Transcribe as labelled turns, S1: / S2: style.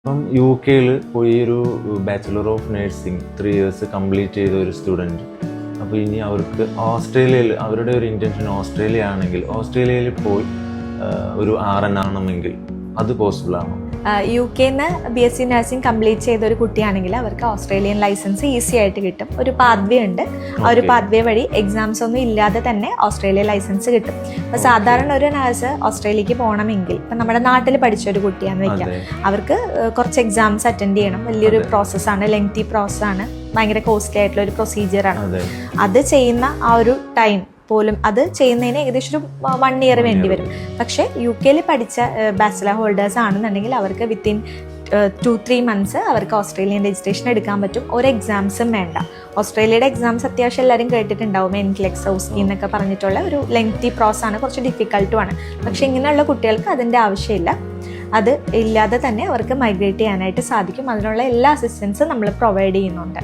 S1: ഇപ്പം UK പോയി ഒരു bachelor of nursing 3 years complete ചെയ്ത ഒരു സ്റ്റുഡൻറ്റ്. അപ്പോൾ ഇനി അവർക്ക് ഓസ്ട്രേലിയയിൽ അവരുടെ ഒരു ഇൻറ്റൻഷൻ ഓസ്ട്രേലിയ ആണെങ്കിൽ ഓസ്ട്രേലിയയിൽ പോയി ഒരു RN ആണെങ്കിൽ അത് പോസിബിൾ ആണോ?
S2: UK-ന്ന് BSc നഴ്സിംഗ് കംപ്ലീറ്റ് ചെയ്ത ഒരു കുട്ടിയാണെങ്കിൽ അവർക്ക് ഓസ്ട്രേലിയൻ ലൈസൻസ് ഈസി ആയിട്ട് കിട്ടും. ഒരു പാത്വേ ഉണ്ട്. ആ ഒരു പാത്വേ വഴി എക്സാംസ് ഒന്നും ഇല്ലാതെ തന്നെ ഓസ്ട്രേലിയ ലൈസൻസ് കിട്ടും. അപ്പോൾ സാധാരണ ഒരു നഴ്സ് ഓസ്ട്രേലിയക്ക് പോകണമെങ്കിൽ ഇപ്പം നമ്മുടെ നാട്ടിൽ പഠിച്ച ഒരു കുട്ടിയാന്ന് വെക്കാം, അവർക്ക് കുറച്ച് എക്സാംസ് അറ്റൻഡ് ചെയ്യണം. വലിയൊരു പ്രോസസ്സാണ്, ലെങ്തി പ്രോസസ്സാണ്, ഭയങ്കര കോസ്റ്റ്ലി ആയിട്ടുള്ള ഒരു പ്രൊസീജിയറാണ്. അത് ചെയ്യുന്ന ആ ഒരു ടൈം പോലും അത് ചെയ്യുന്നതിന് ഏകദേശം ഒരു 1 year വേണ്ടി വരും. പക്ഷേ UK-ൽ പഠിച്ച ബാച്ചിലർ ഹോൾഡേഴ്സ് ആണെന്നുണ്ടെങ്കിൽ അവർക്ക് വിത്തിൻ 2-3 months അവർക്ക് ഓസ്ട്രേലിയൻ രജിസ്ട്രേഷൻ എടുക്കാൻ പറ്റും. ഒരു എക്സാംസും വേണ്ട. ഓസ്ട്രേലിയയുടെ എക്സാംസ് അത്യാവശ്യം എല്ലാവരും കേട്ടിട്ടുണ്ടാവും, NCLEX, OSCE എന്നൊക്കെ പറഞ്ഞിട്ടുള്ള ഒരു ലെങ്തി പ്രോസസ്സാണ്, കുറച്ച് ഡിഫിക്കൽട്ടുമാണ്. പക്ഷേ ഇങ്ങനെയുള്ള കുട്ടികൾക്ക് അതിൻ്റെ ആവശ്യമില്ല. അത് ഇല്ലാതെ തന്നെ അവർക്ക് മൈഗ്രേറ്റ് ചെയ്യാനായിട്ട് സാധിക്കും. അതിനുള്ള എല്ലാ അസിസ്റ്റൻസും നമ്മൾ പ്രൊവൈഡ് ചെയ്യുന്നുണ്ട്.